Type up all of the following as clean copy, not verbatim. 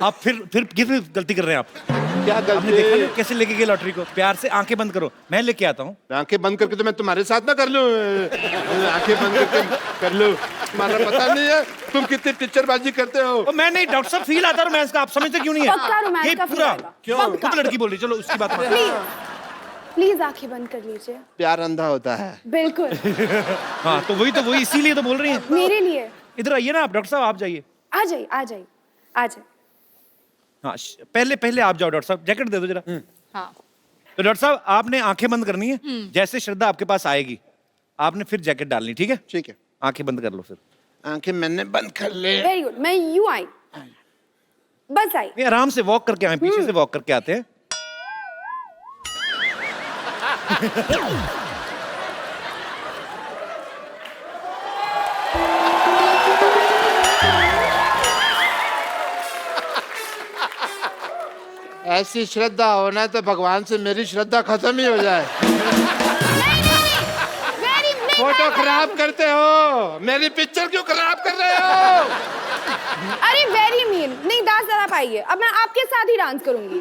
आप फिर गलती कर रहे हैं आप। क्या आपने गलती? देखा नहीं कैसे लेके गए लॉटरी को? प्यार से आंखें बंद करो, मैं लेके आता हूँ। आंखें बंद करके तो मैं तुम्हारे साथ ना कर लूं। आंखें बंद करके कर लूं। तुम्हारा पता नहीं है तुम कितनी टीचरबाजी करते हो। और मैं नहीं, डॉक्टर साहब फील आता है रोमांस का, आप समझते क्यों नहीं है? पक्का रोमांस ये का फील पूरा आएगा। क्यों? खुद लड़की बोल रही, चलो उसकी बात मान। प्लीज आंखें बंद कर लीजिए। प्यार अंधा होता है। बिल्कुल। हाँ तो वही इसीलिए तो बोल रही हैं। मेरे लिए इधर आइए ना आप, डॉक्टर साहब आप जाइए। आ जाइए आ जाइए आ जाइए। हाँ पहले आप जाओ डॉक्टर साहब, जैकेट दे दो जरा। हाँ तो डॉक्टर साहब आपने आंखें बंद करनी है, जैसे श्रद्धा आपके पास आएगी आपने फिर जैकेट डालनी, ठीक है? ठीक है, आंखें बंद कर लो फिर। आंखें मैंने बंद कर ले। Very good. मैं यूं आई, बस आई। नहीं आराम से वॉक करके आए, पीछे से वॉक करके आते हैं। ऐसी श्रद्धा होना तो भगवान से मेरी श्रद्धा खत्म ही हो जाए। फोटो खराब करते हो, मेरी पिक्चर क्यों खराब कर रहे हो? अरे वेरी मीन। नहीं डांस जरा पाइए, अब मैं आपके साथ ही डांस करूंगी।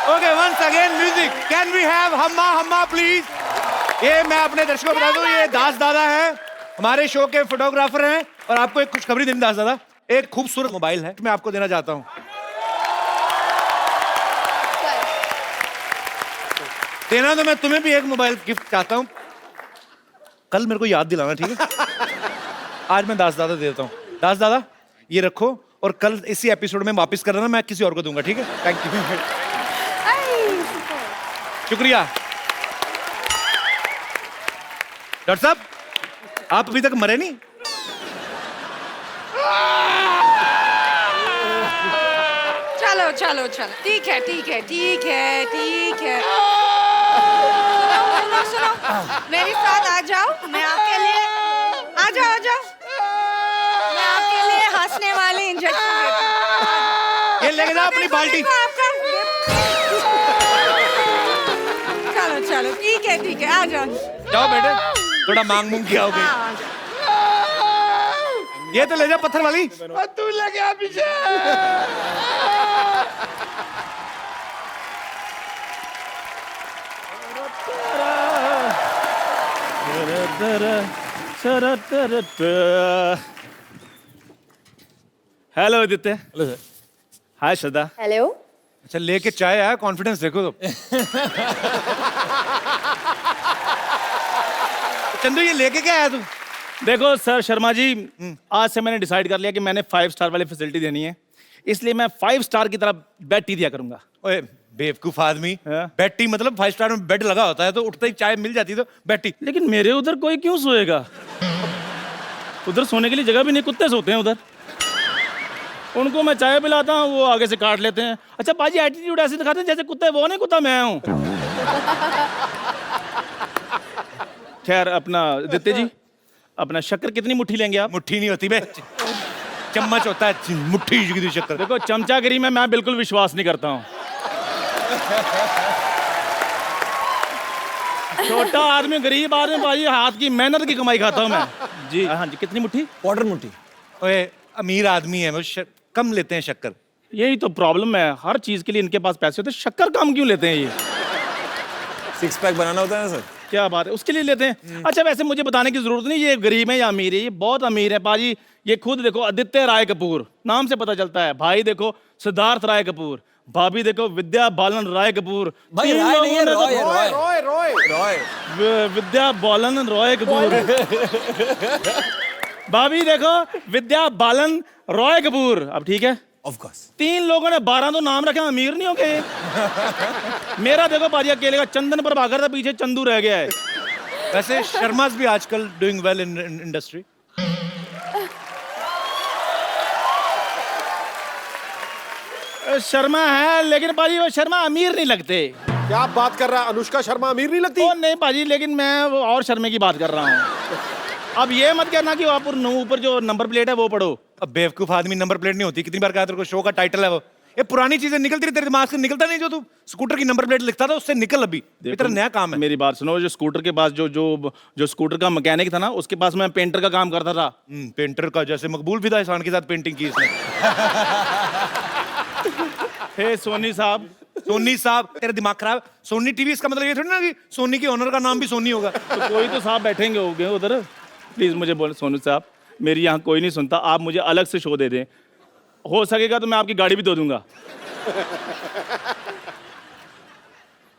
Okay once again music, can we have Humma Humma please. ये मैं अपने दर्शकों को बता दूं, ये दास दादा है, हमारे शो के फोटोग्राफर हैं, और आपको एक खुशखबरी देनी दास दादा, एक खूबसूरत मोबाइल है मैं आपको देना चाहता हूँ। देना तो मैं तुम्हें भी एक मोबाइल गिफ्ट चाहता हूँ, कल मेरे को याद दिलाना, ठीक है? आज मैं दास दादा दे देता हूँ। दास दादा ये रखो, और कल इसी एपिसोड में वापस कर देना, मैं किसी और को दूंगा, ठीक है? Thank you. शुक्रिया। डॉक्टर साहब आप अभी तक मरे नहीं? चलो चलो चलो, ठीक है ठीक है ठीक है ठीक है। सुनो मेरे साथ आ जाओ, मैं आपके लिए आ जाओ मैं आपके लिए हंसने वाले इंजेक्शन देती हूँ। ये लेके जाओ अपनी बाल्टी। आपका चलो चलो ठीक है आ जाओ। जाओ बेटे, थोड़ा मांग मूंग किया होगे। हाँ, आ जाओ। ये तो ले जा पत्थर वाली। तू ले गया पीछे। Hello Aditya. Hello sir. Hi Shraddha. Hello. अच्छा लेके चाय आया, कॉन्फिडेंस देखो तो। चंदू ये लेके क्या आया तू? देखो सर शर्मा जी, आज से मैंने डिसाइड कर लिया कि मैंने 5 स्टार वाली फैसिलिटी देनी है, इसलिए मैं 5 स्टार की तरह बेड टी दिया करूंगा। ओए बेवकूफ आदमी, हाँ? बेड टी मतलब 5 स्टार में बेड लगा होता है, तो उठते ही चाय मिल जाती तो बेड टी। लेकिन मेरे उधर कोई क्यों सोएगा? उधर सोने के लिए जगह भी नहीं, कुत्ते सोते हैं उधर। उनको मैं चाय पिलाता हूँ, वो आगे से काट लेते हैं। अच्छा पाजी एटीट्यूड ऐसे दिखाते हैं जैसे कुत्ते वो नहीं, कुत्ता मैं हूँ। खैर अपना आदित्य जी, अपना शक्कर कितनी मुट्ठी लेंगे आप? मुट्ठी नहीं होती बे, चम्मच होता है, मुट्ठी की शक्कर। देखो चमचागिरी में मैं बिल्कुल विश्वास नहीं करता हूँ। छोटा आदमी गरीब आदमी भाई, हाथ की मेहनत की कमाई खाता हूँ मैं जी। हाँ जी, कितनी मुट्ठी? क्वार्टर मुट्ठी। ओए अमीर आदमी है वो, कम लेते हैं शक्कर। यही तो प्रॉब्लम है, हर चीज के लिए इनके पास पैसे होते हैं, शक्कर कम क्यों लेते हैं ये? 6 पैक बनाना होता है ना सर। क्या बात है, उसके लिए लेते हैं। अच्छा वैसे मुझे बताने की जरूरत नहीं ये गरीब है या अमीर है, ये बहुत अमीर है पाजी। ये खुद देखो आदित्य राय कपूर, नाम से पता चलता है। भाई देखो सिद्धार्थ राय कपूर, भाभी देखो विद्या बालन राय कपूर। भाई तीन राय लोगों नहीं है, ने तो- रॉय है, रॉय। विद्या बालन रॉय कपूर। भाभी देखो विद्या बालन रॉय कपूर। अब ठीक है, ऑफ कोर्स। 3 लोगों ने 12 तो नाम रखे, अमीर नहीं हो गए। मेरा देखो बाजी अकेले का चंदन प्रभाकर था, पीछे चंदू रह गया है। वैसे शर्मास भी आजकल doing well in industry. Sharma है, लेकिन बाजी वो शर्मा अमीर नहीं लगते। क्या बात कर रहा है? अनुष्का शर्मा अमीर नहीं लगती? ओ नहीं बाजी, लेकिन मैं वो और शर्मे की बात कर रहा हूँ। अब ये मत कहना कि आप ऊपर जो नंबर प्लेट है वो पढ़ो। अब बेवकूफ आदमी नंबर प्लेट नहीं होती, कितनी बार कहा तेरे को, शो का टाइटल है वो। ये पुरानी चीजें निकलती रही तेरे दिमाग से, निकलता नहीं। जो तू स्कूटर की नंबर प्लेट लिखता था उससे निकल, अभी तेरा नया काम है। मेरी बात सुनो, जो स्कूटर के पास जो स्कूटर का मैकेनिक था ना, उसके पास मैं पेंटर का काम करता था। पेंटर का, जैसे मकबूल फिदा एहसान के साथ पेंटिंग की इसने। हे सोनी साहब, सोनी साहब, तेरा दिमाग खराब। सोनी टीवी, इसका मतलब ये थोड़ी ना कि सोनी के ओनर का नाम भी सोनी होगा। तो कोई तो साहब बैठेंगे होंगे उधर। प्लीज मुझे बोले सोनू साहब, मेरी यहाँ कोई नहीं सुनता, आप मुझे अलग से शो दे दें। हो सकेगा तो मैं आपकी गाड़ी भी दे दूंगा।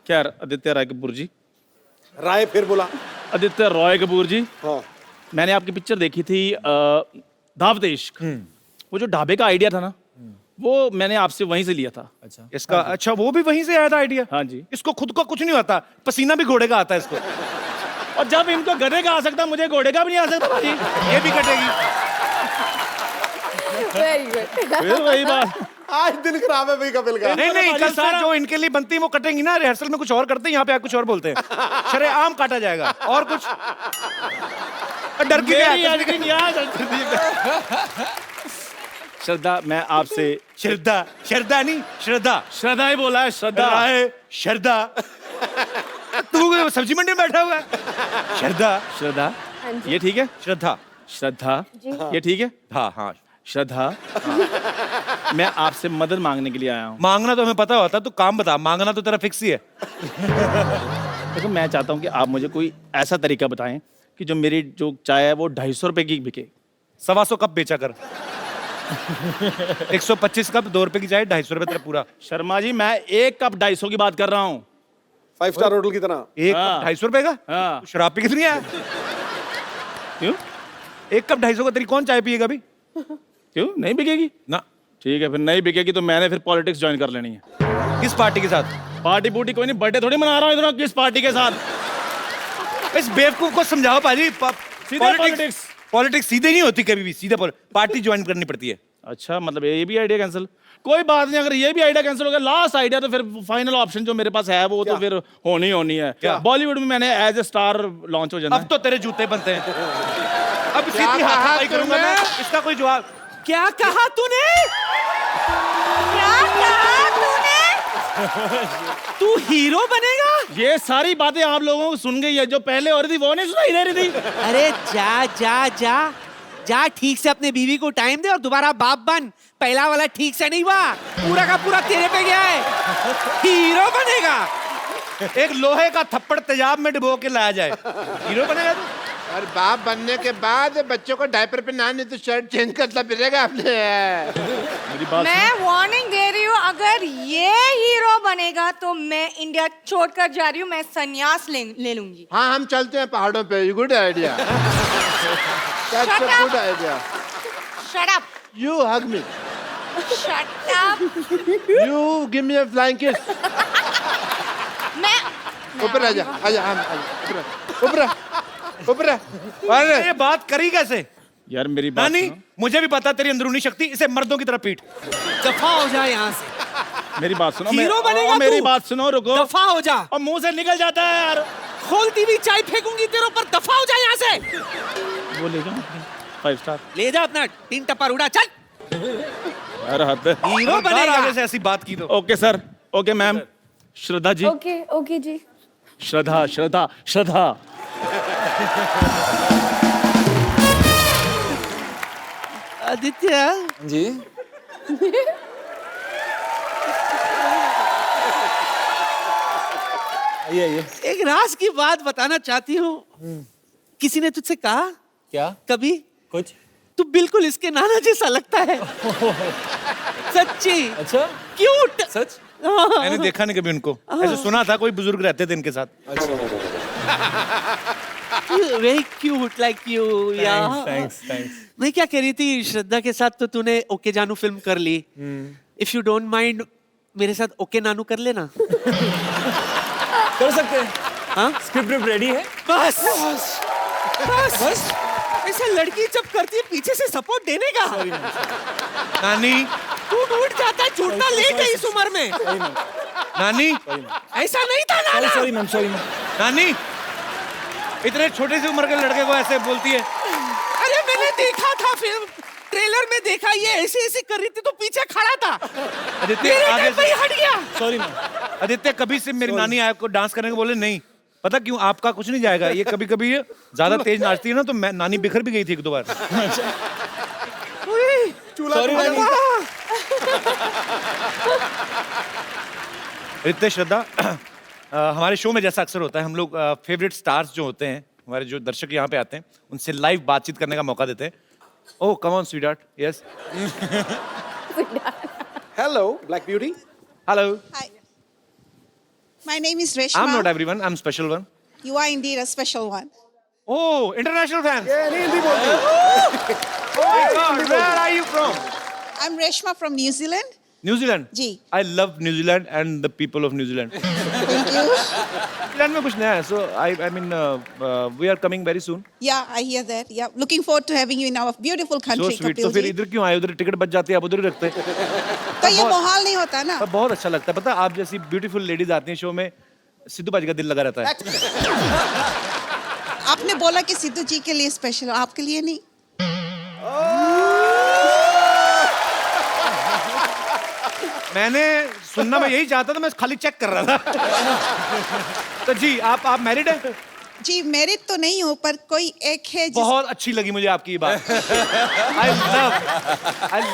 क्या आदित्य राय कपूर जी? राय फिर बोला। आदित्य रॉय कपूर जी, हाँ। मैंने आपकी पिक्चर देखी थी दावत इश्क। वो जो ढाबे का आइडिया था ना, वो मैंने आपसे वहीं से लिया था। अच्छा इसका अच्छा, वो भी वहीं से आया था आइडिया? हाँ जी। इसको खुद को कुछ नहीं आता, पसीना भी घोड़े का आता है इसको। और जब इनको गधे का आ सकता, मुझे घोड़े का भी नहीं आ सकता भाई। ये भी कटेगी। Very good. फिर वही बात। आज दिन खराब है भाई कपिल का। नहीं नहीं, कल से सारा- जो इनके लिए बनती है वो कटेंगी ना। रिहर्सल में कुछ और करते हैं, यहाँ पे आप कुछ और बोलते हैं। शरेआम काटा जाएगा। और कुछ डर की क्या मेरी है? editing यहाँ चलती थी। श्रद्धा, मैं आपसे श्रद्धा, श्रद्धा नहीं श्रद्धा। श्रद्धा ही बोला है, श्रद्धा। राय श्रद्धा। तू सब्जी मंडी में बैठा हुआ है। श्रद्धा, श्रद्धा, हाँ जी। ये ठीक है? श्रद्धा। श्रद्धा, जी। ये ठीक है? हाँ हाँ। श्रद्धा, मैं आपसे मदद मांगने के लिए आया हूँ। मांगना तो हमें पता होता, तू काम बता। मांगना तो तेरा फिक्स ही है। देखो, मैं चाहता हूँ कि आप मुझे कोई ऐसा तरीका बताएं कि जो मेरी जो चाय है वो 250 रुपए की बिके। 125 कप बेचा कर। 125 कप, 2 रुपए की चाय, 250 रुपए तेरा पूरा। शर्मा जी, मैं 1 कप 250 की बात कर रहा हूँ। 5 स्टार होटल की तरह। एक हाँ। कप 250 रुपए का? हाँ। तू शराब पी कितनी है? क्यों? 1 कप 250 का तेरी कौन चाय पिएगा अभी? क्यों नहीं बिकेगी? ना। ठीक है, फिर नहीं बिकेगी तो मैंने फिर पॉलिटिक्स ज्वाइन कर लेनी है। किस पार्टी के साथ? पार्टी बूटी कोई नहीं, बर्थडे थोड़ी मना रहा हूँ इधर, किस पार्टी के साथ? इस बेवकूफ को समझाओ पाजी। सीधे politics। पॉलिटिक्स सीधे नहीं होती कभी भी, सीधे पार्टी ज्वाइन करनी पड़ती है। अच्छा, मतलब ये भी आइडिया कैंसिल? कोई बात नहीं, अगर ये भी आइडिया कैंसिल हो गया, लास्ट आइडिया तो फिर फाइनल ऑप्शन जो मेरे पास है वो तो फिर होनी है। क्या? बॉलीवुड में मैंने एज ए स्टार लॉन्च हो जाना अब तो तेरे जूते बनते हैं। अब सीधी कहा हाथापाई करूंगा तुमने? मैं। इसका कोई जवाब? क्या कहा तूने? क्या कहा तूने? तू हीरो बनेगा? ये सारी बातें आप लोगों को सुन गई है, जो पहले हो रही थी वो नहीं सुनाई दे रही थी। अरे जा जा जा जा, ठीक से अपने बीवी को टाइम दे और दोबारा बाप बन। पहला वाला ठीक से नहीं हुआ, पूरा का पूरा तेरे पे गया है। हीरो बनेगा। एक लोहे का थप्पड़ तेजाब में डुबो के लाया जाए, हीरो बनेगा तू? और बाप बनने के बाद बच्चों को डायपर पे ना, नहीं तो शर्ट चेंज करना पड़ेगा आपने। मेरी बात मैं वार्निंग दे रही हूँ, अगर ये हीरो बनेगा तो मैं इंडिया छोड़कर जा रही हूँ, मैं संन्यास ले लूंगी। हाँ, हम चलते हैं पहाड़ों पे। Good idea. Shut up. Good idea. Shut up. You hug me. Shut up. You give me a flying kiss. मैं ऊपर आजा, आजा, हम आजा, ऊपर ऊपर। अरे ये बात करी कैसे? यार मेरी बात नानी, सुनो। मुझे भी पता तेरी अंदरूनी शक्ति, इसे मर्दों की तरह पीट। दफा हो जा यहाँ से। मेरी बात सुनो। हीरो बनेगा और मेरी तू। बात सुनो, रुको। दफा हो जा। और मुंह से निकल जाता है यार। खोलती हुई चाय फेंकूंगी तेरे ऊपर। दफा हो जा यहाँ से। वो ले जाओ 5 स्टार। ले जा अपना टीन टप्पा उड़ा, चल। यार हद है। हीरो खबरदार बनेगा। आगे से ऐसी बात की तो। Okay sir, okay ma'am. Shraddha ji, okay okay जी। श्रद्धा श्रद्धा श्रद्धा। आदित्य, जी आइए एक राज की बात बताना चाहती हूँ। किसी ने तुझसे कहा क्या कभी कुछ? तू बिल्कुल इसके नाना जैसा लगता है। सच्ची। अच्छा क्यूट। सच? मैंने देखा नहीं कभी उनको, ऐसे सुना था कोई बुजुर्ग रहते थे इनके साथ। Very cute like you. Thanks thanks. मैं क्या कह रही थी, श्रद्धा के साथ तो तूने ओके जानू फिल्म कर ली। इफ यू डोंट माइंड, मेरे साथ ओके नानू कर लेना। कर सकते हैं। हाँ? स्क्रिप्ट रेडी है? बस बस बस। ऐसा लड़की जब करती है पीछे से सपोर्ट देने का। नानी, टूट उठ जाता है, छूटना लेट है इस उम्र में। नानी, ऐसा नहीं था नाना। Sorry ma'am, sorry ma'am. नानी, इतने छोटे सी उम्र के लड़के को ऐसे बोलती है? अरे मैंने देखा था फिल्म, ट्रेलर में देखा, ये ऐसे ऐसे कर रही थी तो पीछे खड़ा था। आदित्य मेरे आगे टाइम पे ही से, हट गया। Sorry ma'am. आदित्य कभी से मेरी नानी आपको डांस करने को बोले नहीं, पता क्यों? आपका कुछ नहीं जाएगा। ये कभी कभी ज्यादा तेज नाचती है ना, तो मैं नानी बिखर भी गई थी 1-2 बार। Sorry ma'am. रितेश, श्रद्धा, हमारे शो में जैसा अक्सर होता है, हम लोग फेवरेट स्टार्स जो होते हैं, हमारे जो दर्शक यहाँ पे आते हैं, उनसे लाइव बातचीत करने का मौका देते हैं. Oh, come on sweetheart. Yes. Hello black beauty. Hello. Hi. My name is Reshma. I am not everyone, I am special one. You are indeed a special one. Oh, international fan. ये नहीं हिंदी बोलती. Where are you from? I'm Reshma from New Zealand. New Zealand. जी. I love New Zealand and the people of New Zealand. Thank you. New Zealand में कुछ नया है, so I mean we are coming very soon. Yeah, I hear that. Yeah, looking forward to having you in our beautiful So country, sweet. तो Kapil फिर ji. इधर क्यों आए? उधर टिकट बच जाती है, आप उधर ही रखते. तो ये माहौल नहीं होता ना. तब बहुत अच्छा लगता है. पता है, आप जैसी ब्यूटीफुल लेडीज आती हैं शो में, सिद्धू पाजी का दिल लगा रहता है. आपने बोला कि सिद्धू जी के लिए स्पेशल, आपके लिए नहीं. मैंने सुनना मैं यही चाहता था, मैं खाली चेक कर रहा था. तो जी, आप मैरिड हैं? जी, मैरिड तो नहीं हूँ, पर कोई एक है जिस... बहुत अच्छी लगी मुझे आपकी ये बात. I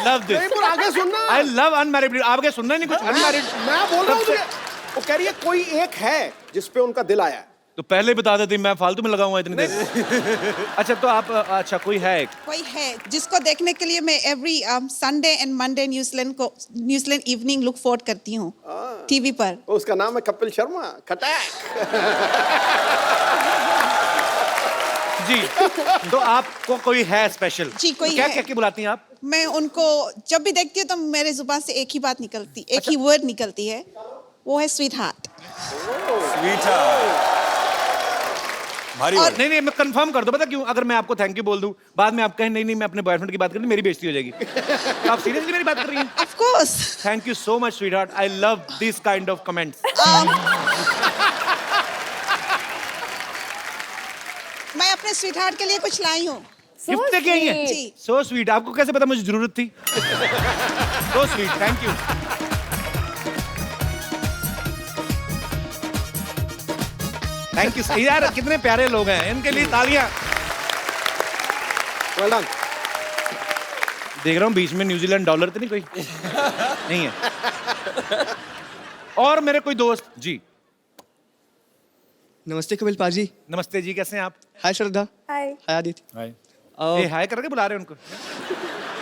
love नहीं this. पर आगे सुनना. I love unmarried. आप क्या सुनना ही नहीं कुछ? Unmarried. मैं बोल रहा हूँ तुझे. वो कह रही है कोई एक है जिस पे उनका दिल आया है. तो पहले बता देती, मैं फालतू में लगाऊंगा इतनी देर. अच्छा, तो आप अच्छा कोई है एक. कोई है जिसको देखने के लिए मैं every Sunday and Monday New Zealand evening look forward करती हूँ टीवी पर. उसका नाम है कपिल शर्मा. खटैक. जी, तो आपको कोई है स्पेशल? जी, कोई क्या है. क्या बुलाती हैं आप? मैं उनको जब भी देखती हूँ तो मेरे जुबान से एक ही बात निकलती, एक ही वर्ड निकलती है, वो है स्वीट हार्ट. भारी और- word. नहीं नहीं, मैं कंफर्म कर दो. पता क्यों? अगर मैं आपको थैंक यू बोल दूं, बाद में आप कहें नहीं नहीं मैं अपने बॉयफ्रेंड की बात कर रही हूं, मेरी बेइज्जती हो जाएगी. तो आप सीरियसली मेरी बात कर रही हैं? Of course. Thank you so much sweetheart. I love this kind of comments. मैं अपने स्वीट हार्ट के लिए कुछ लाई हूँ. गिफ्ट लेके आई हैं? जी. So sweet. आपको कैसे पता मुझे जरूरत थी? So sweet. Thank you. Thank you यार, कितने प्यारे लोग हैं, इनके लिए तालियां. Well done. देख रहा हूँ बीच में न्यूजीलैंड डॉलर तो नहीं कोई नहीं है. और मेरे कोई दोस्त. जी नमस्ते कपिल पाजी. नमस्ते जी, कैसे हैं आप? हाय श्रद्धा. हाय. हाय आदित्य. हाय. हाय करके बुला रहे हैं उनको.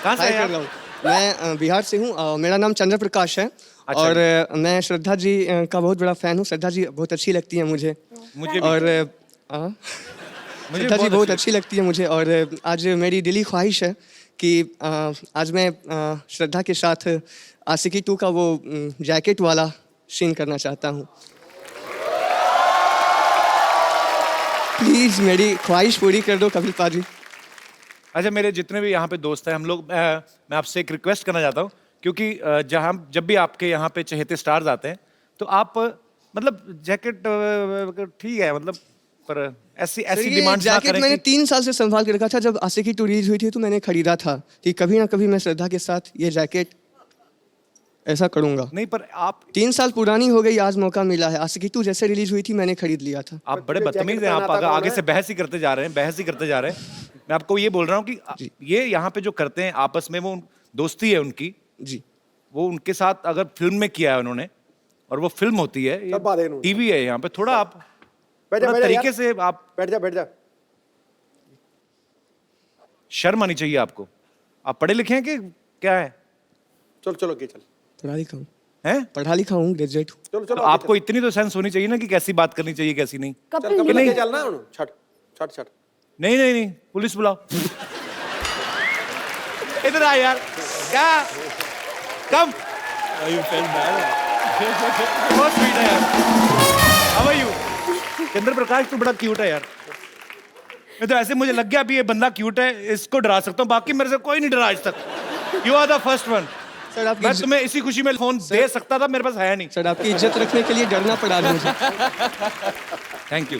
कहाँ से हाय हैं कर रहा आप? हूँ. मैं बिहार से हूँ. मेरा नाम चंद्र प्रकाश है. अच्छा और मैं श्रद्धा जी का बहुत बड़ा फैन हूँ. श्रद्धा जी बहुत अच्छी लगती है मुझे. मुझे भी. और मुझे श्रद्धा जी बहुत अच्छी लगती है मुझे. और आज मेरी दिली ख्वाहिश है कि आज मैं श्रद्धा के साथ आशिकी 2 का वो जैकेट वाला सीन करना चाहता हूँ. प्लीज मेरी ख्वाहिश पूरी कर दो कपिल पाजी. अच्छा, मेरे जितने भी यहाँ पे दोस्त हैं, हम लोग मैं आपसे एक रिक्वेस्ट करना चाहता हूँ, क्योंकि जब भी आपके यहाँ पे चहेते स्टार्स आते हैं, तो आप मतलब जैकेट ठीक है, मतलब पर ऐसी ये डिमांड ना जैकेट करें मैंने कि 3 साल से संभाल के रखा था. जब आशिकी 2 रिलीज हुई थी तो मैंने खरीदा था कि कभी ना कभी मैं श्रद्धा के साथ ये जैकेट ऐसा करूंगा. नहीं, पर आप 3 साल पुरानी हो गई, आज मौका मिला है. आशिकी 2 जैसे रिलीज हुई थी मैंने खरीद लिया था. आप बड़े तुझे बदतमीज जैकेट हैं. आप पहनाता कौन आगे है? से बहस ही करते जा रहे हैं, बहस ही करते जा रहे हैं. मैं आपको ये बोल रहा हूँ कि ये यहाँ पे जो करते हैं आपस में, वो दोस्ती है उनकी. जी. वो उनके साथ अगर फिल्म में किया है उन्होंने, और वो फिल्म होती है, तब बात है इन्होंने. टीवी है यहाँ पे, थोड़ा आप बैठ जा, थोड़ा बैठ जा तरीके यार. से आप बैठ जा, बैठ जा. शर्म आनी चाहिए आपको. आप पढ़े लिखे हैं कि क्या है? चलो चलो के चल. पढ़ा लिखा हूँ. हैं? पढ़ा लिखा हूँ, ग्रेजुएट हूँ. चलो तो चलो. आपको इतनी तो सेंस होनी चाहिए ना कि कैसी बात करनी चाहिए, कैसी नहीं. चल कपिल कपिल नहीं. लेके चलना है. छट छट छट. नहीं नहीं नहीं, पुलिस बुलाओ. इधर आ यार. क्या? कम. बहुत स्वीट है यार. How are you? Chandra Prakash तो बड़ा क्यूट है यार. मैं तो ऐसे मुझे लग गया अभी ये बंदा क्यूट है, इसको डरा सकता हूँ, बाकी मेरे से कोई नहीं डरा आज तक. You are the first one. Sir मैं आपकी तुम्हें इसी खुशी में फोन दे सकता था, मेरे पास है नहीं. सर आपकी इज्जत रखने के लिए डरना पड़ा मुझे. Thank you.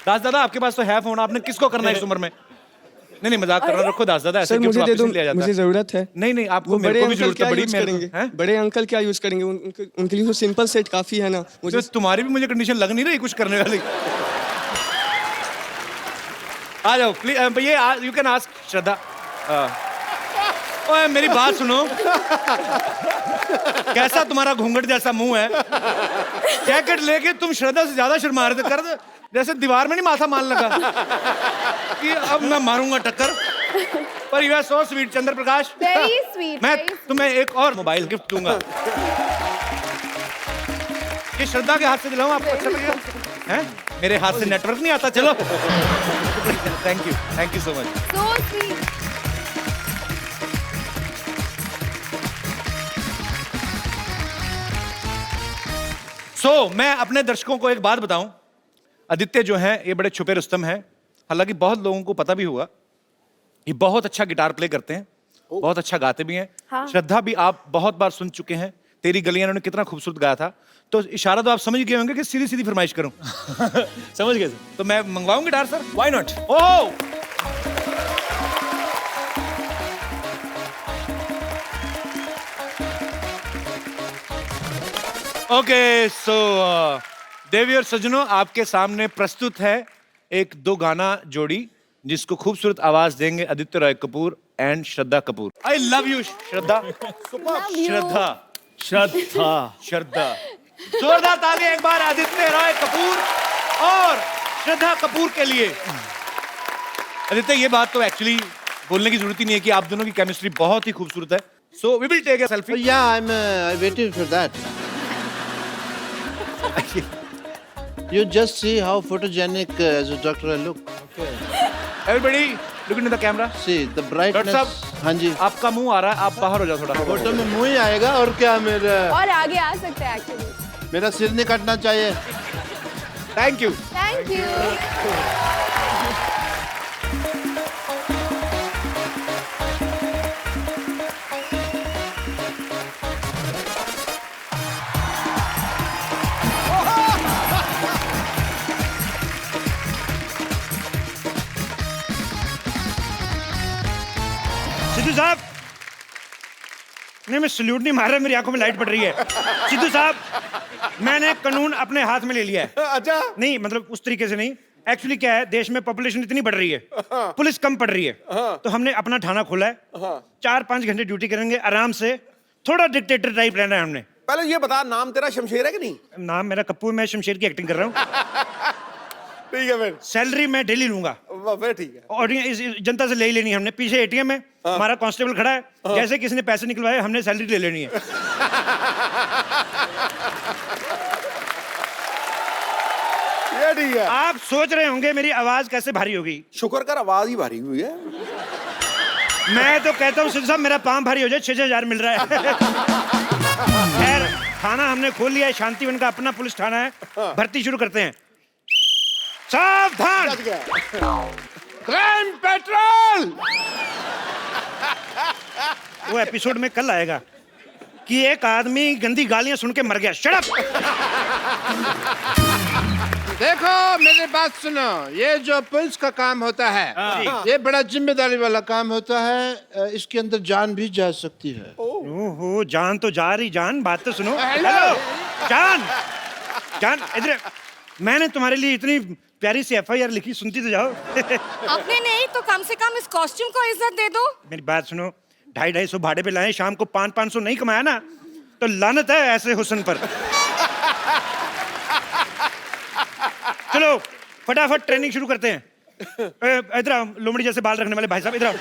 दास दादा, आपके पास तो है फोन, आपने किसको करना है इस उम्र में? नहीं नहीं, मजाक कर रहा हूं. रखो दास दादा, ऐसे सर गिफ्ट मुझे दे वापस दो, नहीं लिया जाता. मुझे जरूरत है. नहीं नहीं, आपको वो मेरे बड़े को भी अंकल जरूरत क्या है बड़ी. यूज मेरे करेंगे? को हैं? बड़े अंकल क्या यूज करेंगे? उनके लिए तो सिंपल सेट काफी है ना. मुझे तो तुम्हारी भी मुझे कंडीशन लग नहीं रही कुछ करने वाली. आ जाओ प्लीज. ये यू कैन आस्क श्रद्धा. ओए मेरी बात सुनो. कैसा तुम्हारा घूंघट जैसा मुंह है। जैकेट लेके तुम श्रद्धा से ज्यादा शर्मा रहे थे। कर दे जैसे दीवार में नहीं माथा मान लगा कि अब मैं मारूंगा टक्कर। पर you are so sweet Chandra Prakash. Very sweet. मैं तुम्हें एक और मोबाइल गिफ्ट दूंगा। ये श्रद्धा के हाथ से दिलाऊं, आपको अच्छा लगेगा? हैं? मेरे हाथ से नेटवर्क नहीं आता। चलो thank you so much. So sweet. मैं अपने दर्शकों को एक बात बताऊं, आदित्य जो हैं ये बड़े छुपे रुस्तम हैं। हालांकि बहुत लोगों को पता भी होगा, ये बहुत अच्छा गिटार प्ले करते हैं, बहुत अच्छा गाते भी हैं। हाँ। श्रद्धा भी आप बहुत बार सुन चुके हैं, तेरी गलियां इन्होंने कितना खूबसूरत गाया था। तो इशारा तो आप समझ गए होंगे कि सीधी सीधी फरमाइश करूं। समझ गए सर। तो मैं मंगवाऊं guitar sir? Why not? Oh okay, so देवी और सजनों, आपके सामने प्रस्तुत है एक दो गाना जोड़ी जिसको खूबसूरत आवाज देंगे Aditya Roy Kapoor and Shraddha Kapoor. I love you Shraddha. Shraddha Shraddha जोरदार ताली एक बार आदित्य रॉय कपूर और श्रद्धा कपूर के लिए। आदित्य, ये बात तो एक्चुअली बोलने की जरूरत ही नहीं है कि आप दोनों की केमिस्ट्री बहुत ही खूबसूरत है। So we will take a selfie. Yeah, I'm waiting for that. You just see how photogenic as a doctor I look. Everybody look into the camera. See the brightness. Doctor साहब, हाँ जी। आपका मुंह आ रहा है, आप बाहर हो जाओ थोड़ा। फोटो में मुंह ही आएगा और क्या? और आगे आ सकते हैं एक्चुअली। मेरा सिर नहीं कटना चाहिए। Thank you. Thank you. Sidhu साहब, नहीं मैं सल्यूट नहीं मार रहा, मेरी आंखों में लाइट पड़ रही है। सिद्धू साहब, मैंने कानून अपने हाथ में ले लिया है। अच्छा। नहीं मतलब उस तरीके से नहीं, एक्चुअली क्या है, देश में पॉपुलेशन इतनी बढ़ रही है, पुलिस कम पड़ रही है, तो हमने अपना थाना खोला है। 4-5 घंटे ड्यूटी करेंगे आराम से, थोड़ा डिक्टेटर टाइप रहना है हमने। पहले ये बता, नाम तेरा शमशेर है कि नहीं? नाम मेरा कप्पू है, मैं शमशेर की एक्टिंग कर रहा हूँ। ठीक है फिर। सैलरी मैं डेली लूंगा। फिर ठीक है। और इस जनता से ले ही लेनी है हमने। पीछे एटीएम है, हमारा कांस्टेबल खड़ा है, जैसे किसी ने पैसे निकलवाए हमने सैलरी ले लेनी है। ये ठीक है। आप सोच रहे होंगे मेरी आवाज कैसे भारी होगी। शुक्र कर आवाज ही भारी हुई है। मैं तो कहता हूँ सिद्धू साहब, मेरा पाँव भारी हो जाए, 6,000 मिल रहा है। खैर, थाना हमने खोल लिया है, शांतिवन का अपना पुलिस थाना है। भर्ती शुरू करते हैं। सावधान! Crime petrol! वो एपिसोड में कल आएगा कि एक आदमी गंदी गालियां सुन के मर गया। Shut up! देखो मेरी बात सुनो, ये जो पुलिस का काम होता है, ये बड़ा जिम्मेदारी वाला काम होता है। इसके अंदर जान भी जा सकती है। ओहो, जान तो जा रही। जान, बात तो सुनो। हेलो जान, जान इधर। मैंने तुम्हारे लिए इतनी प्यारी सी FIR लिखी, सुनती तो जाओ। अपने नहीं तो कम से कम इस कॉस्ट्यूम को इज्जत दे दो। मेरी बात सुनो, 250-250 भाड़े पे लाए, शाम को 500-500 नहीं कमाया ना तो लानत है ऐसे हुस्न पर। चलो फटाफट ट्रेनिंग शुरू करते हैं। इधर आओ, लोमड़ी जैसे बाल रखने वाले भाई साहब, इधर आओ,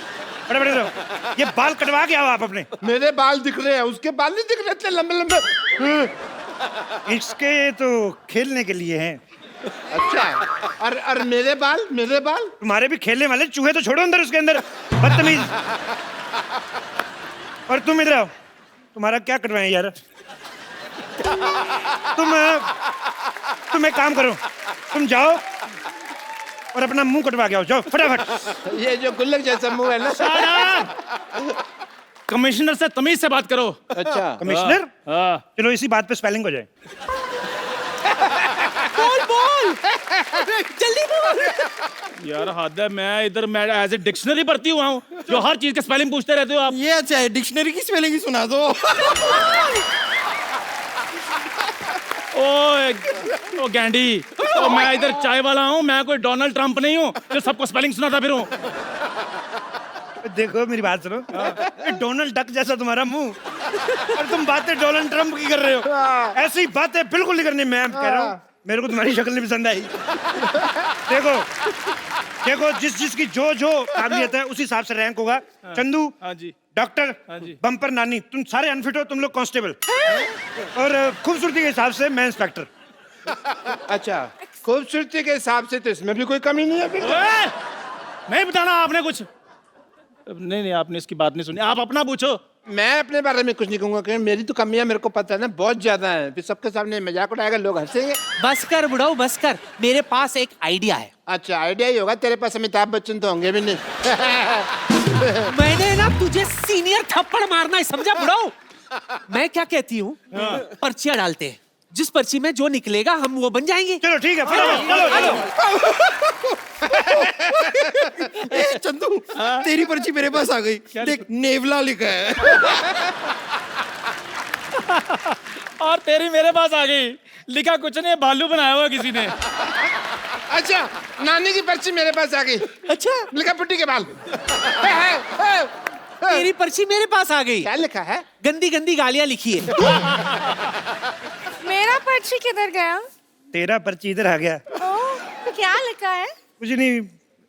फटाफट इधर आओ। ये बाल कटवा के आओ आप अपने। मेरे बाल दिख रहे हैं, उसके बाल नहीं दिख रहे इतने लंबे लंबे। इसके तो खेलने के लिए हैं। अच्छा, और मेरे बाल? मेरे बाल तुम्हारे भी खेलने वाले, चूहे तो छोड़ो अंदर, उसके अंदर, बदतमीज। और तुम इधर आओ, तुम्हारा क्या कटवाएं यार? तुम एक काम करो, तुम जाओ और अपना मुंह कटवा के आओ, जाओ फटाफट। ये जो गुल्लक जैसा मुंह है ना। कमिश्नर से तमीज से बात करो। अच्छा कमिश्नर? हाँ। चलो इसी बात पे स्पेलिंग हो जाए। बोल जल्दी बोल। यार हद है, मैं इधर मैं एज ए डिक्शनरी पढ़ती हुआ हूँ, जो हर चीज के स्पेलिंग पूछते रहते हो आप। ये अच्छा है, डिक्शनरी की स्पेलिंग ही सुना दो। ओ गैंडी, ओ मैं इधर चाय वाला हूँ, मैं कोई डोनाल्ड ट्रंप नहीं हूँ जो सबको स्पेलिंग सुनाता फिरूं। देखो मेरी बात सुनो, डोनाल्ड डक जैसा तुम्हारा मुंह, और तुम बातें डोनाल्ड ट्रंप की कर रहे हो। ऐसी बातें बिल्कुल नहीं करनी। मैं कह रहा हूँ, मेरे को तुम्हारी शक्ल नहीं पसंद आई। देखो देखो, जिसकी जो काबिलियत है उसी हिसाब से रैंक होगा। चंदू हाँ जी, डॉक्टर, हाँ जी। बम्पर नानी, तुम सारे अनफिट हो, तुम लोग कांस्टेबल, और खूबसूरती के हिसाब से मैं इंस्पेक्टर। अच्छा, खूबसूरती के हिसाब से तो इसमें भी कोई कमी नहीं है फिर। ओए! नहीं बताना आपने कुछ। नहीं, आपने इसकी बात नहीं सुनी, आप अपना पूछो। मैं अपने बारे में कुछ नहीं कहूंगा, क्योंकि मेरी तो कमियां मेरे को पता है ना, बहुत ज्यादा है। फिर सबके सामने मजाक उड़ाएगा, लोग हंसेंगे। बस कर बुढ़ाऊ, बस कर। मेरे पास एक आइडिया है। अच्छा, आइडिया ही होगा तेरे पास। अमिताभ बच्चन तो होंगे भी नहीं। मैंने ना तुझे सीनियर थप्पड़ मारना है, समझा बुढ़ाऊ? मैं क्या कहती हूँ, पर्चियां डालते हैं, जिस पर्ची में जो निकलेगा हम वो बन जाएंगे। चलो ठीक है, चलो। चंदू, तेरी पर्ची मेरे पास आ गई। देख, नेवला लिखा है। और तेरी मेरे पास आ गई, लिखा कुछ नहीं, भालू बनाया हुआ किसी ने। अच्छा, नानी की पर्ची मेरे पास आ गई। अच्छा, लिखा पुट्टी के बाल। तेरी पर्ची मेरे पास आ गई। क्या लिखा है? गंदी गंदी गालियां लिखी है। मेरा पर्ची किधर गया? तेरा पर्ची इधर आ गया। ओह, क्या लिखा है? कुछ नहीं,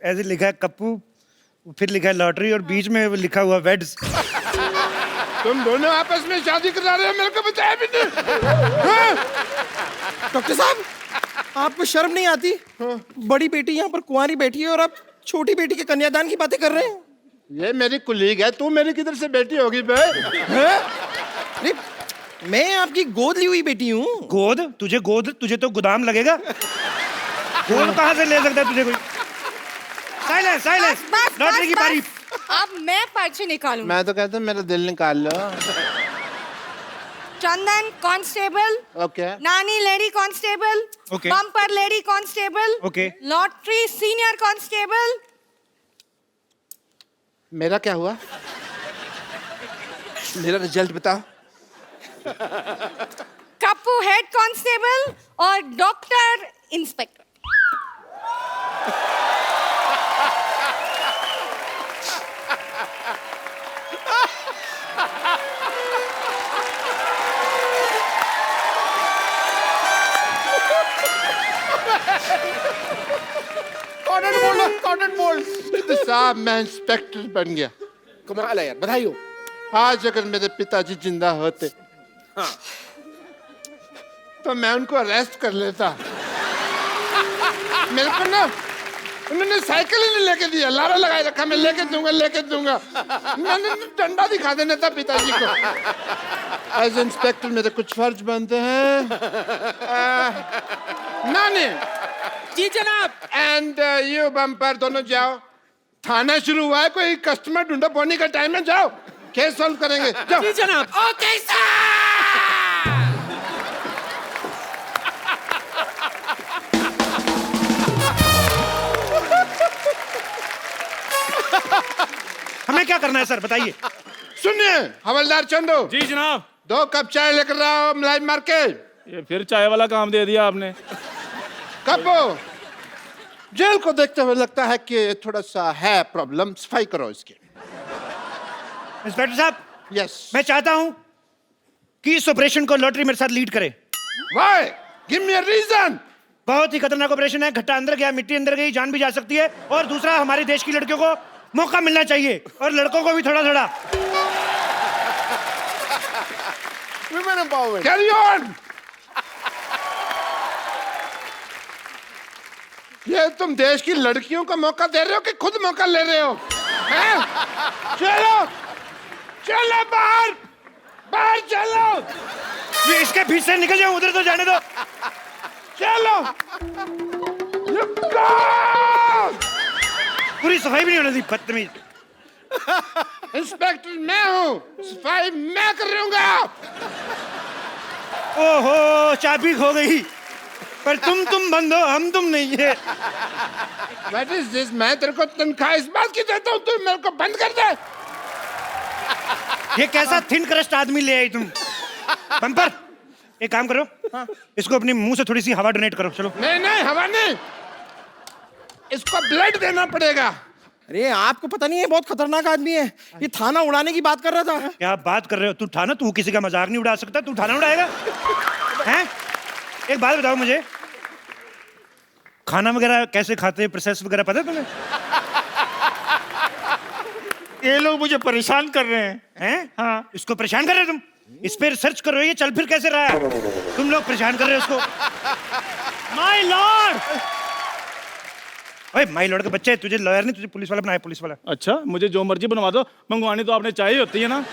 ऐसे लिखा है कप्पू, फिर लिखा है लॉटरी, और बीच में लिखा हुआ वेड्स। तुम दोनों आपस में शादी करा रहे हो, मेरे को बताया भी नहीं। डॉक्टर साहब, आपको शर्म नहीं आती? बड़ी बेटी यहाँ पर कुंवारी बैठी है और आप छोटी बेटी के कन्यादान की बातें कर रहे हैं। ये मेरी कुलीग है, तू मेरी किधर से बेटी होगी बे? नहीं, मैं आपकी गोद ली हुई बेटी हूँ। गोद? तुझे तो गोदाम लगेगा। गोद कहाँ से ले सकता है तुझे कोई? साइलेंस, बस, लॉटरी की बारी। अब मैं पर्ची निकालूं। मैं तो कहता हूँ मेरा दिल निकाल लो। चंदन कांस्टेबल, ओके। नानी lady constable, okay. Bumper lady constable, okay. Lottery senior constable. मेरा क्या हुआ? मेरा रिजल्ट बताओ। कप्पू हेड कांस्टेबल और डॉक्टर इंस्पेक्टर। कॉटन बोल। साहब, मैं इंस्पेक्टर बन गया। कमाल है यार, बधाई हो। आज अगर मेरे पिताजी जिंदा होते तो मैं उनको अरेस्ट कर लेता। मेरे को ना उन्होंने साइकिल ही नहीं लेके दिया, लारा लगाए रखा, मैं लेके दूंगा। मैंने डंडा दिखा देना था पिताजी को। एज इंस्पेक्टर मेरे कुछ फर्ज बनते हैं। नानी जी जनाब। एंड यू बम्पर, दोनों जाओ। थाना शुरू हुआ है, कोई कस्टमर ढूंढो, बोनी का टाइम है, जाओ केस सॉल्व करेंगे। जाओ। जी जनाब। Okay sir. हमें क्या करना है सर, बताइए। सुनिए हवलदार चंदू। जी जनाब। 2 कप चाय लेकर आओ, मलाई मार के। ये फिर चाय वाला काम दे दिया आपने। कप्पू, जेल को देखते हुए लगता है कि थोड़ा सा है प्रॉब्लम, सफाई करो इसकी। इंस्पेक्टर साहब, यस। मैं चाहता हूं कि इस ऑपरेशन को लॉटरी मेरे साथ लीड करे। Why? Give me a reason. बहुत ही खतरनाक ऑपरेशन है, घट्टा अंदर गया, मिट्टी अंदर गई, जान भी जा सकती है। और दूसरा, हमारे देश की लड़कियों को मौका मिलना चाहिए, और लड़कों को भी थोड़ा थोड़ा। Women empowerment. Carry on. ये तुम देश की लड़कियों को मौका दे रहे हो कि खुद मौका ले रहे हो? हैं? चलो चलो बाहर चलो। ये इसके बीच से निकल जाओ, उधर तो जाने दो। चलो। पूरी सफाई भी नहीं होने दी, बदतमीज। इंस्पेक्टर मैं हूँ, सफाई मैं कर रहूंगा। ओहो, चाबी खो गई, पर तुम बंद हो, हम तुम नहीं है। What is this? मैं तेरे को तनख्वाह इस बात की देता हूँ, तू मेरे को बंद कर दे। ये कैसा थिन क्रस्ट आदमी ले आई तुम? बम्पर, एक काम करो, इसको अपने मुंह से थोड़ी सी हवा डोनेट करो। चलो। नहीं हवा नहीं, इसको ब्लड देना पड़ेगा। अरे आपको पता नहीं है, बहुत खतरनाक आदमी है। ये थाना उड़ाने की बात कर रहा था। क्या बात कर रहे हो? तू थाना, तू किसी का मजाक नहीं उड़ा सकता, तू थाना उड़ाएगा? हैं? एक बात बताओ मुझे, खाना वगैरह कैसे खाते हैं, प्रोसेस वगैरह पता है तुम्हें? ये लोग मुझे परेशान कर रहे हैं। हाँ, इसको परेशान कर रहे हो तुम? इस पे रिसर्च करो, ये चल फिर कैसे रहा है? तुम लोग परेशान कर रहे हो इसको। My Lord. ओए माय लॉर्ड के बच्चे, तुझे लॉयर नहीं, तुझे पुलिस वाला बनाया, पुलिस वाला। अच्छा, मुझे जो मर्जी बनवा दो, मंगवानी तो आपने चाहिए होती है ना।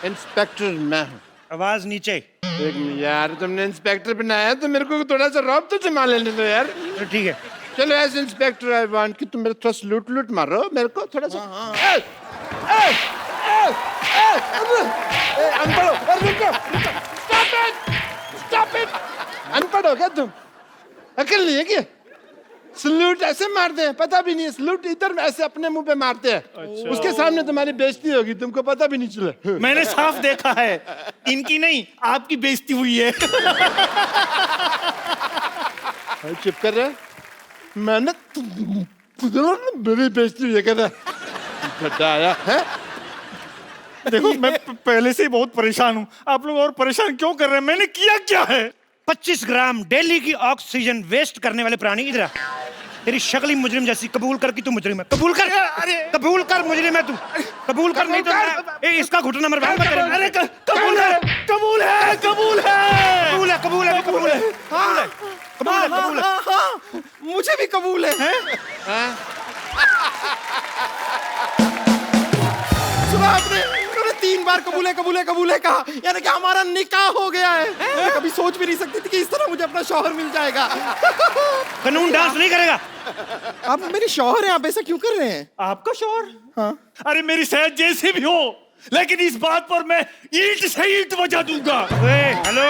इंस्पेक्टर मैं हूँ। आवाज नीचे। एक यार, तुमने इंस्पेक्टर बनाया तो मेरे को थोड़ा सा रौब तो जमा लेने दो यार। तो ठीक है, चलो एज इंस्पेक्टर आई वांट कि तुम मेरे थोड़ा लूट मारो मेरे को थोड़ा सा। Stop it. अनपढ़ हो क्या तुम? अकल नहीं है क्या? सलूट ऐसे मारते हैं, पता भी नहीं है। सलूट इधर ऐसे अपने मुंह पे मारते हैं। अच्छा। उसके सामने तुम्हारी बेइज्जती होगी, तुमको पता भी नहीं चला। मैंने साफ देखा है, इनकी नहीं आपकी बेइज्जती हुई है। चुप कर रहे, मैंने मेरी बेइज्जती हुई है कहता बड़ा आया है। देखो मैं पहले से ही बहुत परेशान हूँ, आप लोग और परेशान क्यों कर रहे हैं? मैंने किया क्या है? 25 ग्राम डेली की ऑक्सीजन वेस्ट करने वाले प्राणी इधर आ। तेरी शक्ल ही मुजरिम जैसी, कबूल कर कि तू मुजरिम है। कबूल कर, कबूल कर मुजरिम है तू, कबूल कर, नहीं तो मैं इसका घुटना मरवाऊंगा तेरे। अरे कबूल है, कबूल है, कबूल है, कबूल है, कबूल है, कबूल है, कबूल है, कबूल है, कबूल है। मुझे भी कबूल है। सुना आपने? उन्होंने 3 बार कबूल है, कबूल है, कबूल है कहा, यानी कि हमारा निकाह हो गया है। मैं कभी सोच भी नहीं सकती थी कि इस तरह मुझे अपना शौहर मिल जाएगा। कानून डांस नहीं करेगा। आप मेरे शौहर हैं, आप ऐसा क्यों कर रहे हैं? आपका शौहर? हाँ। अरे मेरी सेहत जैसी भी हो, लेकिन इस बात पर मैं ईंट से ईंट बजा दूंगा। हेलो,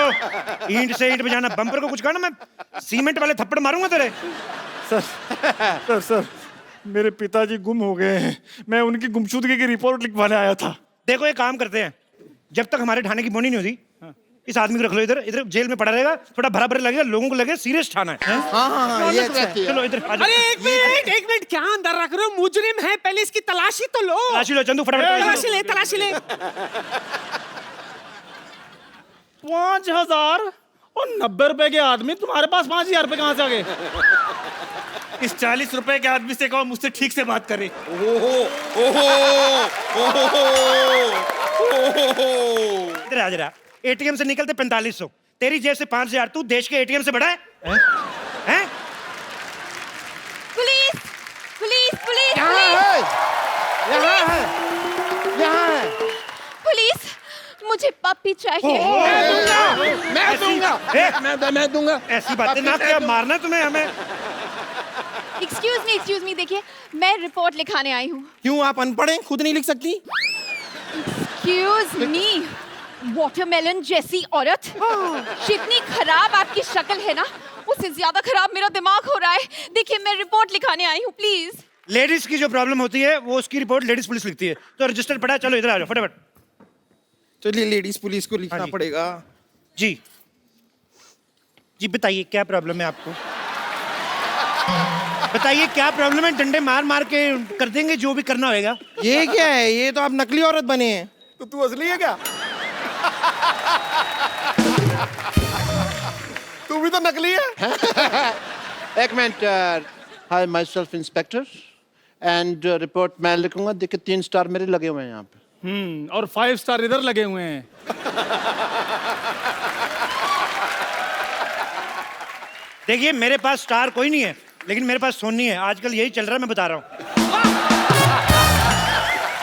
ईंट से ईंट बजाना, बम्पर को कुछ कहना, मैं सीमेंट वाले थप्पड़ मारूंगा तेरे। सर मेरे पिताजी गुम हो गए हैं, मैं उनकी गुमशुदगी की रिपोर्ट लिखवाने आया था। देखो एक काम करते हैं, जब तक हमारे थाने की बोनी नहीं होती, इस आदमी को रख लो इधर, इधर जेल में पड़ा रहेगा, थोड़ा भरा भरा लगेगा, लोगों को लगे सीरियस थाना है। हाँ, ये अच्छा है। चलो इधर आ जाओ। अरे एक मिनट क्या अंदर रख रहे हो? मुजरिम है, पहले इसकी तलाशी तो लो। तलाशी लो चंदू, फटाफट तलाशी ले। 5000 और 90 रुपए के आदमी, तुम्हारे पास 5000 रुपए कहाँ से आ गए? इस 40 रुपए के आदमी से कहो मुझसे ठीक से बात करे। इधर आ जरा। एटीएम से निकलते 4500, तेरी जेब से 5000, तू देश के एटीएम से बड़ा है? हैं? पुलिस पुलिस पुलिस पुलिस, मुझे पप्पी चाहिए। मैं दूंगा। ऐसी बातें ना किया, मारना तुम्हें हमें। एक्सक्यूज मी, देखिए मैं रिपोर्ट लिखाने आई हूँ। क्यों, आप अनपढ़ हैं, खुद नहीं लिख सकती? एक्सक्यूज मी, वाटरमेलन जैसी औरत, जितनी खराब आपकी शक्ल है ना, उससे ज्यादा खराब मेरा दिमाग हो रहा है। देखिए मैं रिपोर्ट लिखाने आई हूँ, प्लीज। लेडीज की जो प्रॉब्लम होती है वो उसकी रिपोर्ट लेडीज पुलिस लिखती है, तो रजिस्टर पड़ा है, चलो इधर आ जाओ फटाफट। चलिए लेडीज पुलिस को लिखना पड़ेगा। जी जी बताइए क्या प्रॉब्लम है आपको? बताइए क्या प्रॉब्लम है, डंडे मार मार के कर देंगे जो भी करना होगा। ये क्या है? ये तो आप नकली औरत बने हैं। तो तू असली है क्या? तू भी तो नकली है। एक minute. Hi my self inspector and report मैं लिखूंगा। देखिए 3 स्टार मेरे लगे हुए हैं यहाँ पे। और 5 स्टार इधर लगे हुए हैं। देखिए मेरे पास स्टार कोई नहीं है, लेकिन मेरे पास सोनी है, आजकल यही चल रहा है, मैं बता रहा हूँ।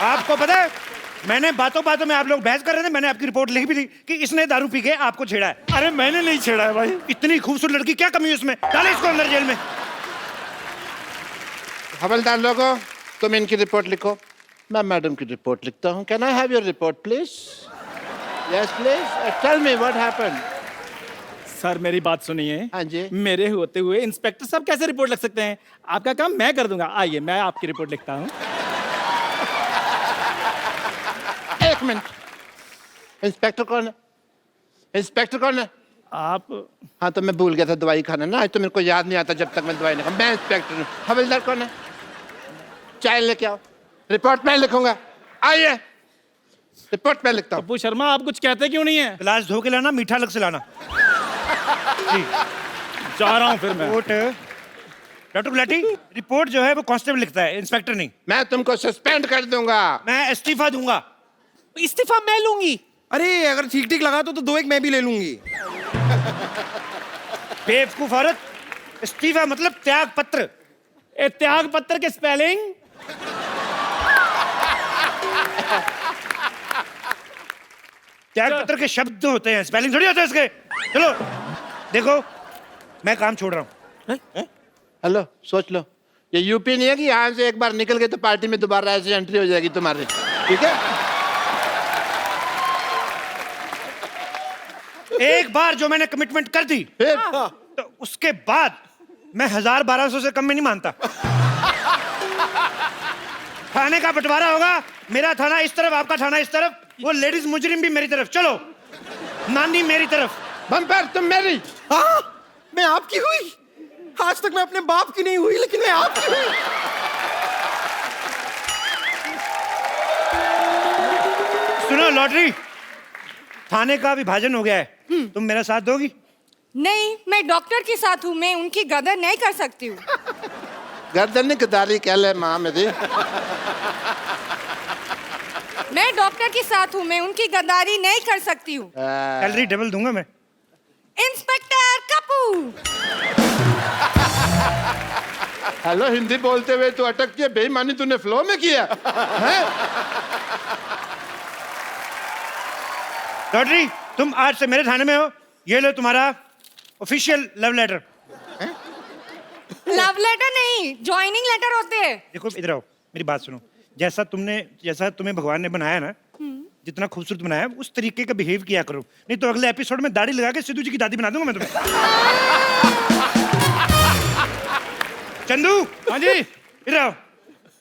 आपको पता है, मैंने बातों बातों में, आप लोग बहस कर रहे थे, मैंने आपकी रिपोर्ट लिखी भी थी कि इसने दारू पी के आपको छेड़ा है। अरे मैंने नहीं छेड़ा है भाई। इतनी खूबसूरत लड़की, क्या कमी है उसमें? डाले इसको अंदर जेल में। हवलदार लोगों, तुम इनकी रिपोर्ट लिखो, मैं मैडम की रिपोर्ट लिखता हूँ। Can I have your report please? Yes please, tell me what happened. Sir मेरी बात सुनिए। हाँ जी। मेरे होते हुए इंस्पेक्टर साहब कैसे रिपोर्ट लिख सकते हैं? आपका काम मैं कर दूंगा। आइए मैं आपकी रिपोर्ट लिखता हूँ। एक मिनट, इंस्पेक्टर कौन है? इंस्पेक्टर कौन है? आप? हाँ तो मैं भूल गया था दवाई खाना ना, आज तो मेरे को याद नहीं आता जब तक मैं दवाई नहीं खा। मैं इंस्पेक्टर हूँ। हवलदार कौन है? चाय लेके आओ, रिपोर्ट मैं लिखूंगा। आइए, रिपोर्ट मैं लिखता हूँ। पप्पू शर्मा आप कुछ कहते क्यों नहीं है? गिलास धो के लाना, मीठा अलग से लाना। जी जा रहा हूँ फिर मैं। रिपोर्ट डॉक्टर गुलाटी, रिपोर्ट जो है वो कांस्टेबल लिखता है, इंस्पेक्टर नहीं। मैं तुमको सस्पेंड कर दूंगा। मैं इस्तीफा दूंगा। इस्तीफा मैं लूंगी। अरे अगर ठीक ठीक लगा तो 2-1 मैं भी ले लूंगी। बेवकूफ औरत, इस्तीफा मतलब त्याग पत्र। ए त्याग पत्र के स्पेलिंग? त्याग पत्र के शब्द होते हैं, स्पेलिंग थोड़ी होते हैं इसके। चलो देखो, मैं काम छोड़ रहा हूँ। हेलो, सोच लो, ये यूपी नहीं है कि यहाँ से एक बार निकल गए तो पार्टी में दोबारा ऐसे एंट्री हो जाएगी तुम्हारी, ठीक है? एक बार जो मैंने कमिटमेंट कर दी, फिर तो उसके बाद मैं 1000-1200 से कम में नहीं मानता। थाने का बंटवारा होगा, मेरा थाना इस तरफ, आपका थाना इस तरफ, वो लेडीज मुजरिम भी मेरी तरफ। चलो, नानी मेरी तरफ। बम्पर तुम मेरी। हाँ, मैं आपकी हुई। आज तक मैं अपने बाप की नहीं हुई, लेकिन मैं आपकी हुई। सुनो लॉटरी, थाने का विभाजन हो गया है, तुम मेरा साथ दोगी? नहीं, मैं डॉक्टर के साथ हूँ, मैं उनकी गदर नहीं कर सकती हूँ। गर्दन गदारी कह ले माँ मेरी। मैं डॉक्टर के साथ हूँ, मैं उनकी गद्दारी नहीं कर सकती हूँ। सैलरी डबल दूंगा मैं। इंस्पेक्टर कपूर। हेलो, हिंदी बोलते हुए तो अटक के बेईमानी तूने फ्लो में किया है? लॉटरी, तुम आज से मेरे थाने में हो, ये लो तुम्हारा official love letter. Love letter नहीं, ज्वाइनिंग लेटर होते हैं। देखो इधर आओ, मेरी बात सुनो। जैसा तुम्हें भगवान ने बनाया ना, जितना खूबसूरत बनाया, उस तरीके का बिहेव किया करो, नहीं तो अगले एपिसोड में दाढ़ी लगा के सिद्धू जी की दादी बना दूंगा मैं तुम्हें। चंदू, हाँ जी। इधर आओ।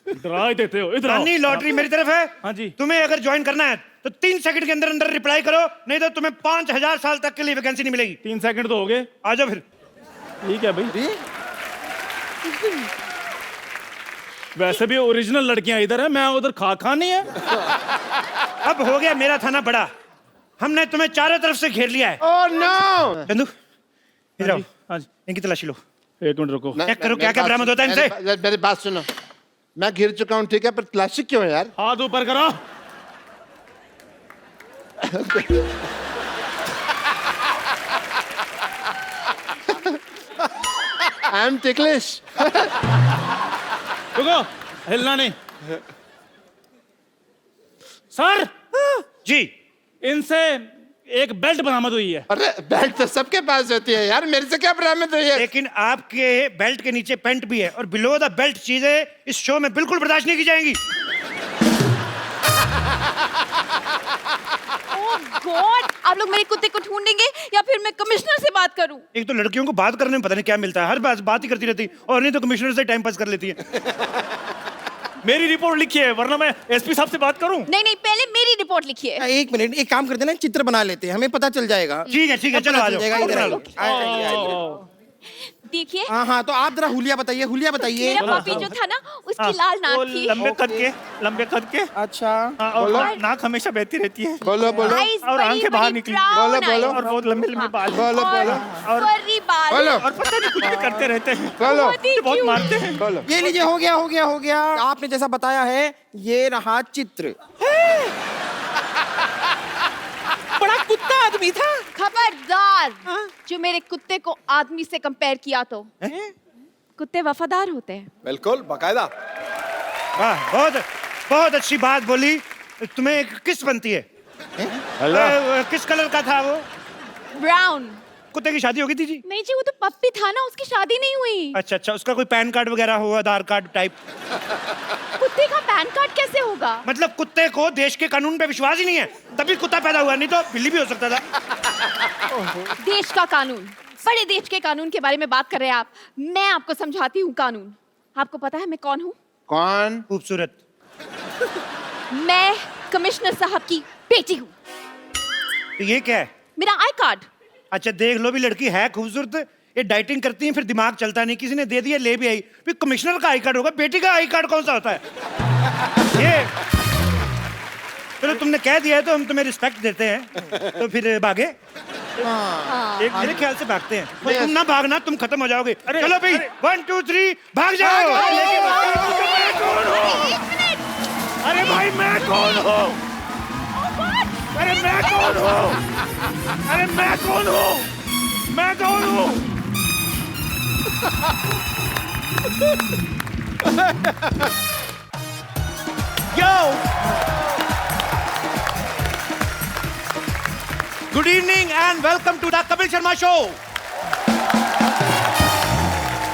डरा ही देते हो, इधर आओ। नानी लॉटरी मेरी तरफ है। हाँ जी। तुम्हें अगर ज्वाइन करना है तो 3 सेकंड के अंदर अंदर रिप्लाई करो, नहीं तो तुम्हें 5000 साल तक के लिए वैकेंसी नहीं मिलेगी। 3 सेकंड तो हो गए। आ जाओ फिर। ठीक है भाई। वैसे भी ओरिजिनल लड़कियां इधर है, मैं उधर खा नहीं है। अब हो गया मेरा थाना बड़ा, हमने तुम्हें चारों तरफ से घेर लिया है। Oh no! चंदू इधर आओ, हाँ जी। इनकी तलाशी लो। 1 मिनट रुको। चेक करो क्या क्या बरामद होता है इनसे। मेरी बात सुनो, मैं घिर चुका हूँ, ठीक है, पर तलाशी क्यों है यार? हाथ ऊपर करो। I am ticklish. रुको, हिलना नहीं। सर जी, इनसे एक बेल्ट बरामद हुई है। अरे बेल्ट तो सबके पास होती है यार, मेरे से क्या बरामद हुई है? लेकिन आपके बेल्ट के नीचे पैंट भी है, और बिलो द बेल्ट चीजें इस शो में बिल्कुल बर्दाश्त नहीं की जाएंगी। ओह गॉड, आप लोग मेरे कुत्ते को ढूंढेंगे या फिर मैं कमिश्नर से बात करूं? एक तो लड़कियों को बात करने में पता नहीं क्या मिलता है, हर बात ही करती रहती, और नहीं तो कमिश्नर से टाइम पास कर लेती है। मेरी रिपोर्ट लिखी है, वरना मैं एसपी साहब से बात करूं। नहीं नहीं, पहले मेरी रिपोर्ट लिखिए। 1 मिनट, एक काम करते हैं ना, चित्र बना लेते हैं, हमें पता चल जाएगा। ठीक है, चलो आ जाओ। इधर आइए। देखिए, हाँ हाँ, तो आप जरा हुलिया बताइए, हुलिया बताइए। मेरा पपी जो था ना, उसकी लाल नाक थी। लंबे कद के। अच्छा, और नाक हमेशा बहती रहती है। बोलो बोलो Eyes और बड़ी आंखें बाहर बड़ी निकली। brown बोलो, बोलो। eyes। और बहुत लंबे लंबे बाल। बोलो बोलो और furry बाल। बोलो और पता नहीं कुछ भी करते रहते हैं। बोलो बहुत ही बहुत cute। मारते हैं। बोलो। ये लीजिए, हो गया हो गया हो गया। आपने जैसा बताया है, ये रहा चित्र। बड़ा कुत्ता आदमी था। खबरदार, जो मेरे कुत्ते को आदमी से कंपेयर किया तो। कुत्ते वफादार होते हैं। बिल्कुल, बाकायदा। वाह, बहुत अच्छी बात बोली। तुम्हें एक किस बनती है? किस कलर का था वो? ब्राउन। कुत्ते की शादी हो गई थी जी? नहीं जी, वो तो पप्पी था ना, उसकी शादी नहीं हुई। अच्छा, उसका कोई पैन कार्ड वगैरह हो, आधार कार्ड टाइप? कुत्ते का पैन कार्ड कैसे होगा? मतलब कुत्ते को देश के कानून पे विश्वास ही नहीं है, तभी कुत्ता पैदा हुआ, नहीं तो बिल्ली भी हो सकता था। देश का कानून, बड़े देश के कानून के बारे में बात कर रहे हैं आप। मैं आपको समझाती हूँ कानून। आपको पता है मैं कौन हूँ? कौन? खूबसूरत। मैं कमिश्नर साहब की बेटी हूँ। तो ये क्या है? मेरा आई कार्ड। अच्छा, देख लो भी, लड़की है खूबसूरत, ये डाइटिंग करती हैं फिर दिमाग चलता नहीं, किसी ने दे दिया ले भी आई, फिर कमिश्नर का आई कार्ड होगा, बेटी का आई कार्ड कौन सा होता है? ये चलो तुमने कह दिया है तो हम तुम्हें रिस्पेक्ट देते हैं, तो फिर भागे। एक मेरे ख्याल से भागते हैं, और तुम ना भागना, तुम खत्म हो जाओगे। चलो भाई 1 2 3 भाग जाओ। अरे भाई मैं कौन हूँ? अरे मैं कौन हूँ? अरे मैं कौन हूँ? मैं कौन हूँ? Yo! Good evening and welcome to the Kapil Sharma Show.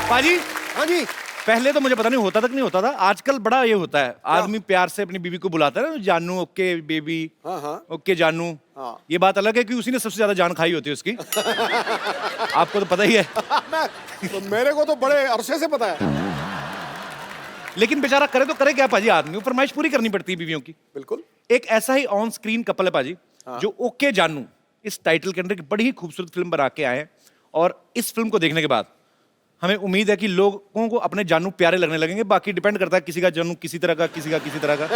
पाजी, हाँ जी। पहले तो मुझे पता नहीं होता तक नहीं होता था, आजकल बड़ा ये होता है, आदमी प्यार से अपनी बीवी को बुलाता है ना, जानू, ओके बेबी, ओके जानू। ये बात अलग है कि उसी ने सबसे ज्यादा जान खाई होती है उसकी। आपको तो पता ही है। तो मेरे को तो बड़े अरसे से पता है। लेकिन बेचारा करे तो करे क्या पाजी, आदमी को फरमाइश पूरी करनी पड़ती है बीवियों की। बिल्कुल। एक ऐसा ही ऑन स्क्रीन कपल है पाजी, जो ओके जानू इस टाइटल के अंदर बड़ी ही खूबसूरत फिल्म बना के आए हैं, और इस फिल्म को देखने के बाद हमें उम्मीद है कि लोगों को अपने जानू प्यारे लगने लगेंगे। बाकी डिपेंड करता है, किसी का जानू किसी तरह का, किसी का किसी तरह का।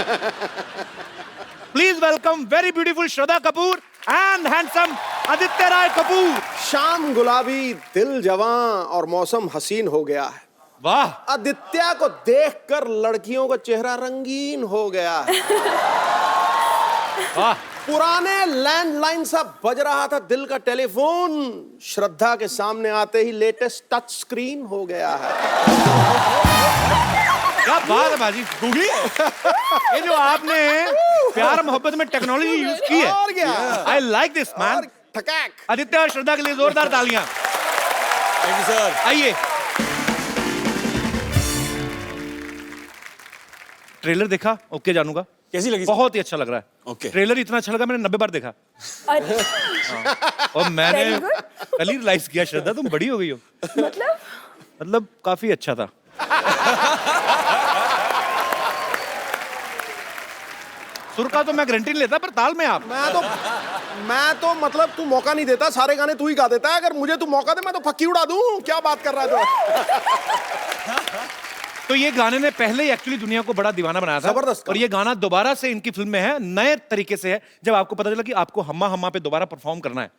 Please welcome very beautiful Shraddha Kapoor and handsome Aditya Roy Kapoor. शाम गुलाबी, दिल जवां और मौसम हसीन हो गया है। वाह। आदित्य को देखकर लड़कियों का चेहरा रंगीन हो गया है। वाह। पुराने लैंडलाइन सा बज रहा था दिल का टेलीफोन, श्रद्धा के सामने आते ही लेटेस्ट टच स्क्रीन हो गया है। क्या बात है बाजी, गूगली। ये जो आपने प्यार मोहब्बत में टेक्नोलॉजी यूज की है, और क्या? I like this man. ठकैक। आदित्य और श्रद्धा के लिए जोरदार तालियां। Thank you sir. आइए। ट्रेलर देखा ओके जानू का? कैसी लगी? बहुत ही अच्छा लग रहा है। ओके। ट्रेलर इतना अच्छा लगा मैंने 90 बार देखा। और मैंने कल ही रियलाइज किया श्रद्धा तुम बड़ी हो गई हो। मतलब काफी अच्छा था। सुर का तो मैं गारंटी नहीं लेता, पर ताल में आप। मैं तो मतलब तू मौका नहीं देता, सारे गाने तू ही गा देता है। अगर मुझे तू मौका दे मैं तो फक्की उड़ा दूं। क्या बात कर रहा है तो ये गाने ने पहले ही एक्चुअली दुनिया को बड़ा दीवाना बनाया था। जबरदस्त। और ये गाना दोबारा से इनकी फिल्म में है, नए तरीके से है। जब आपको पता चला कि आपको हम्मा हम्मा पे दोबारा परफॉर्म करना है,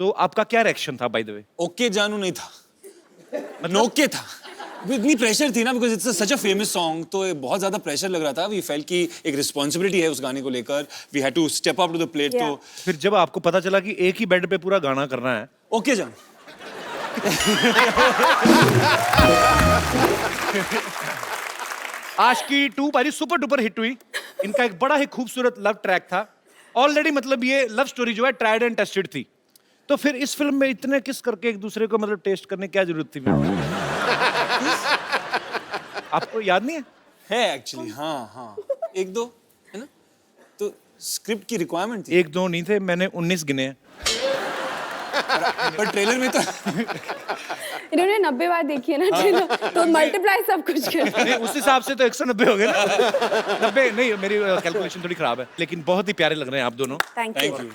तो आपका क्या रिएक्शन था बाय द वे? ओके जानू नहीं था, ओके था। इतनी प्रेशर थी ना, because it's such a famous song, तो बहुत ज्यादा प्रेशर लग रहा था। वी फेल्ट कि एक रिस्पॉन्सिबिलिटी है उस गाने को लेकर, we had to step up to the plate. तो फिर जब आपको पता चला कि एक ही बेड पे पूरा गाना करना है, ओके जानू। आशिकी 2 पारी सुपर डुपर हिट हुई। इनका एक बड़ा ही खूबसूरत लव ट्रैक था ऑलरेडी, मतलब ये लव स्टोरी जो है ट्राइड एंड टेस्टेड थी। तो फिर इस फिल्म में इतने किस करके एक दूसरे को मतलब टेस्ट करने की क्या जरूरत थी? आपको याद नहीं है एक्चुअली? हाँ, एक दो है ना, तो स्क्रिप्ट की रिक्वायरमेंट थी। 1 2 नहीं थे, मैंने 19 गिने हैं। पर ट्रेलर में तो इन्होंने 90 बार देखी है ना ट्रेलर, तो मल्टीप्लाई सब कुछ कर। नहीं, उस हिसाब से तो 190 हो गए ना। 90 नहीं, मेरी कैलकुलेशन थोड़ी खराब है, लेकिन बहुत ही प्यारे लग रहे हैं आप दोनों। Thank you.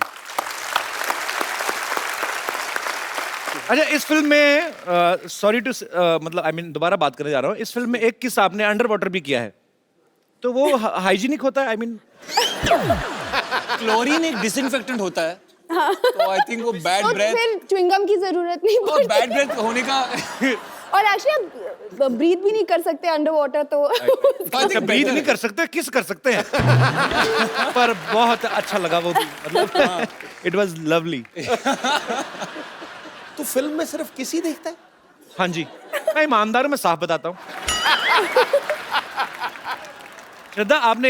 अच्छा, इस फिल्म में सॉरी टू मतलब आई मीन दोबारा बात करने जा रहा हूँ, इस फिल्म में एक किस आपने अंडर वाटर भी किया है, तो वो हाइजीनिक होता है? आई मीन क्लोरीन एक डिसइंफेक्टेंट होता है, तो आई थिंक वो बैड ब्रेथ, फिर च्युइंगम की जरूरत नहीं और पड़ती। बैड ब्रेथ होने का और एक्चुअली आप ब्रीथ भी नहीं कर सकते अंडर वाटर, तो अच्छा, ब्रीथ नहीं कर सकते, किस कर सकते हैं। पर बहुत अच्छा लगा वो, मतलब इट वाज लवली। तू फिल्म में सिर्फ किसी देखता है? हाँ जी, मैं ईमानदार, मैं साफ बताता हूँ। श्रद्धा, आपने